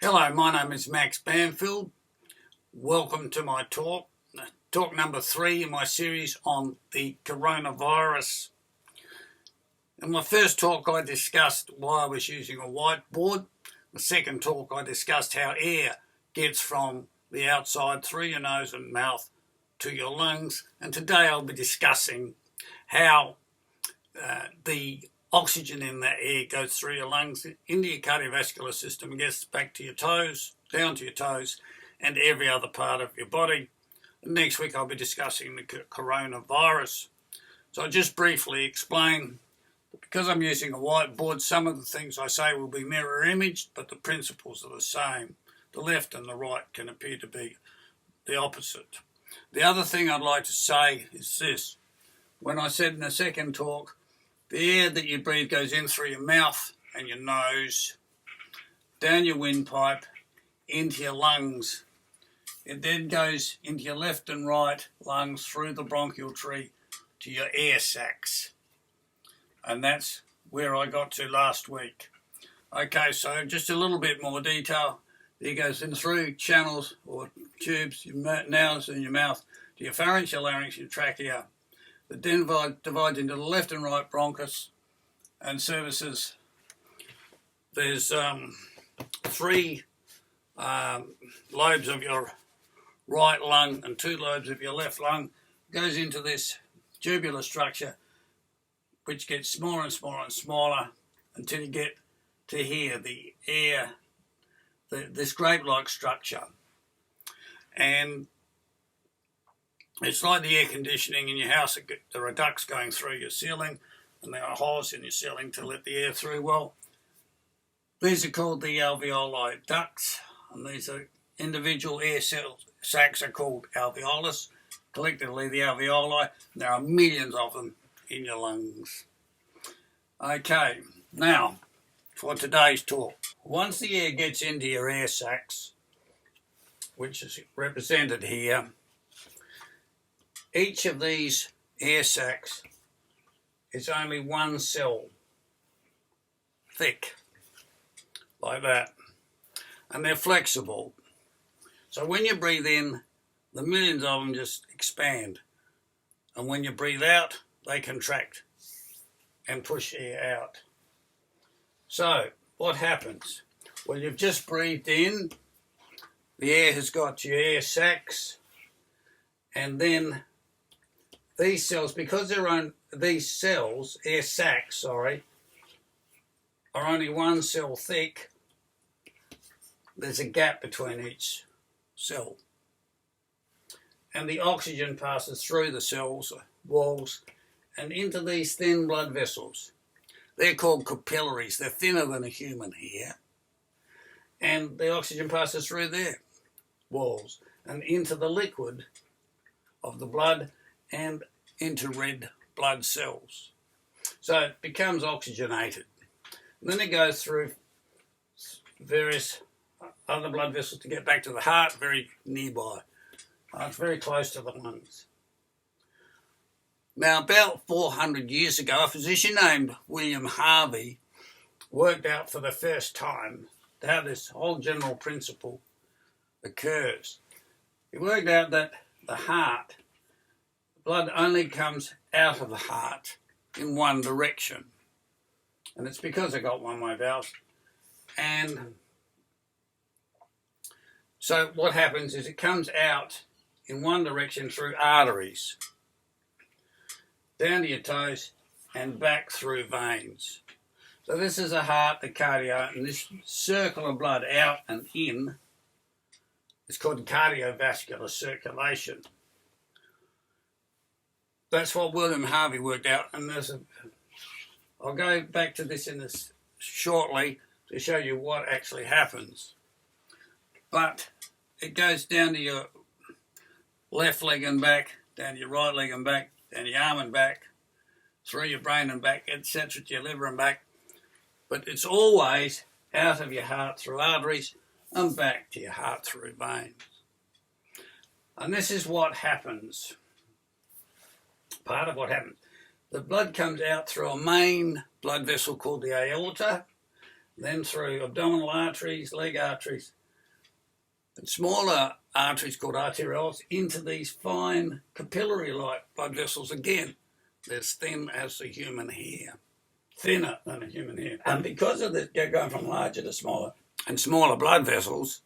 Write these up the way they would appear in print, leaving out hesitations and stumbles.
Hello, my name is Max Banfield. Welcome to my talk number 3 in my series on the coronavirus. In my first talk I discussed why I was using a whiteboard. The second talk I discussed how air gets from the outside through your nose and mouth to your lungs, and today I'll be discussing how the oxygen in that air goes through your lungs into your cardiovascular system and gets back to your toes, down to your toes, and every other part of your body. And next week I'll be discussing the coronavirus. So I'll just briefly explain, because I'm using a whiteboard, some of the things I say will be mirror imaged, but the principles are the same. The left and the right can appear to be the opposite. The other thing I'd like to say is this. When I said in the second talk, the air that you breathe goes in through your mouth and your nose, down your windpipe, into your lungs. It then goes into your left and right lungs through the bronchial tree to your air sacs. And that's where I got to last week. Okay, so just a little bit more detail. It goes in through channels or tubes, your nose and your mouth, to your pharynx, your larynx, your trachea. It then divides into the left and right bronchus and services. There's 3 lobes of your right lung and 2 lobes of your left lung. It goes into this tubular structure, which gets smaller and smaller and smaller until you get to here, the air, this grape-like structure. And it's like the air conditioning in your house. There are ducts going through your ceiling, and there are holes in your ceiling to let the air through. Well, these are called the alveoli ducts, and these are individual air sacs are called alveolus. Collectively, the alveoli. There are millions of them in your lungs. Okay, now for today's talk. Once the air gets into your air sacs, which is represented here, each of these air sacs is only 1 cell thick, like that, and they're flexible. So when you breathe in, the millions of them just expand, and when you breathe out, they contract and push air out. So what happens? Well, you've just breathed in, the air has got your air sacs, and then these cells, because air sacs, are only 1 cell thick, there's a gap between each cell. And the oxygen passes through the cells, walls, and into these thin blood vessels. They're called capillaries. They're thinner than a human hair. And the oxygen passes through their walls and into the liquid of the blood and into red blood cells. So it becomes oxygenated. And then it goes through various other blood vessels to get back to the heart, very nearby. It's very close to the lungs. Now, about 400 years ago, a physician named William Harvey worked out for the first time how this whole general principle occurs. He worked out that the heart, blood only comes out of the heart in one direction. And it's because I got one-way valves. And so what happens is it comes out in one direction through arteries, down to your toes and back through veins. So this is the heart, the cardio, and this circle of blood out and in is called cardiovascular circulation. That's what William Harvey worked out, and I'll go back to this shortly to show you what actually happens. But it goes down to your left leg and back, down to your right leg and back, down your arm and back, through your brain and back, etc., to your liver and back. But it's always out of your heart through arteries and back to your heart through veins. And this is what happens. Part of what happens. The blood comes out through a main blood vessel called the aorta, then through abdominal arteries, leg arteries, and smaller arteries called arterioles into these fine capillary-like blood vessels again. They're as thin as the human hair, thinner than a human hair. And because of this, they're going from larger to smaller and smaller blood vessels,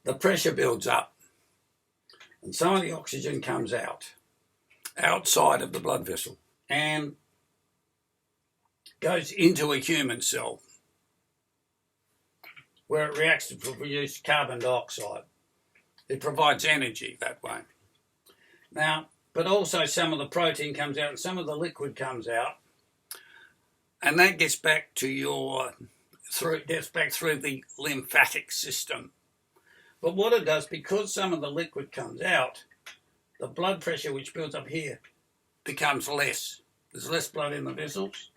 the pressure builds up and some of the oxygen comes outside of the blood vessel and goes into a human cell where it reacts to produce carbon dioxide. It provides energy that way. Now, but also some of the protein comes out and some of the liquid comes out, and that gets back to through the lymphatic system. But what it does, because some of the liquid comes out, the blood pressure which builds up here becomes less. There's less blood in the vessels.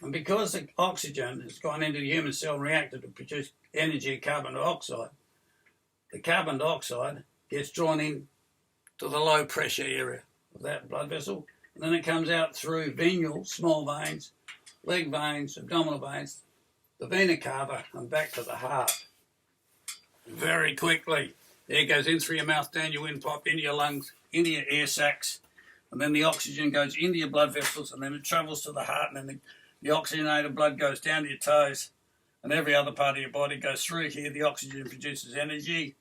And because the oxygen has gone into the human cell and reacted to produce energy, carbon dioxide, the carbon dioxide gets drawn in to the low pressure area of that blood vessel, and then it comes out through venules, small veins, leg veins, abdominal veins, the vena cava, and back to the heart. Very quickly. Air goes in through your mouth, down your windpipe, into your lungs, into your air sacs, and then the oxygen goes into your blood vessels, and then it travels to the heart, and then the oxygenated blood goes down to your toes, and every other part of your body goes through here. The oxygen produces energy.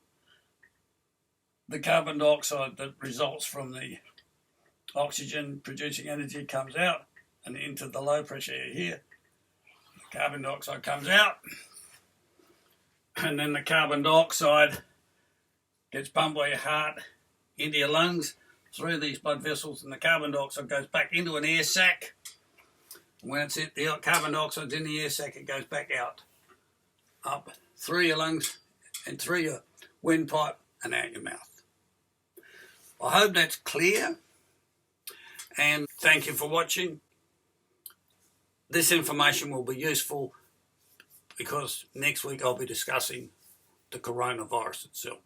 The carbon dioxide that results from the oxygen producing energy comes out and into the low pressure air here. The carbon dioxide comes out, and then the carbon dioxide gets pumped by your heart into your lungs through these blood vessels, and the carbon dioxide goes back into an air sac. When it's in, the carbon dioxide's in the air sac, it goes back out, up through your lungs and through your windpipe and out your mouth. I hope that's clear, and thank you for watching. This information will be useful because next week I'll be discussing the coronavirus itself.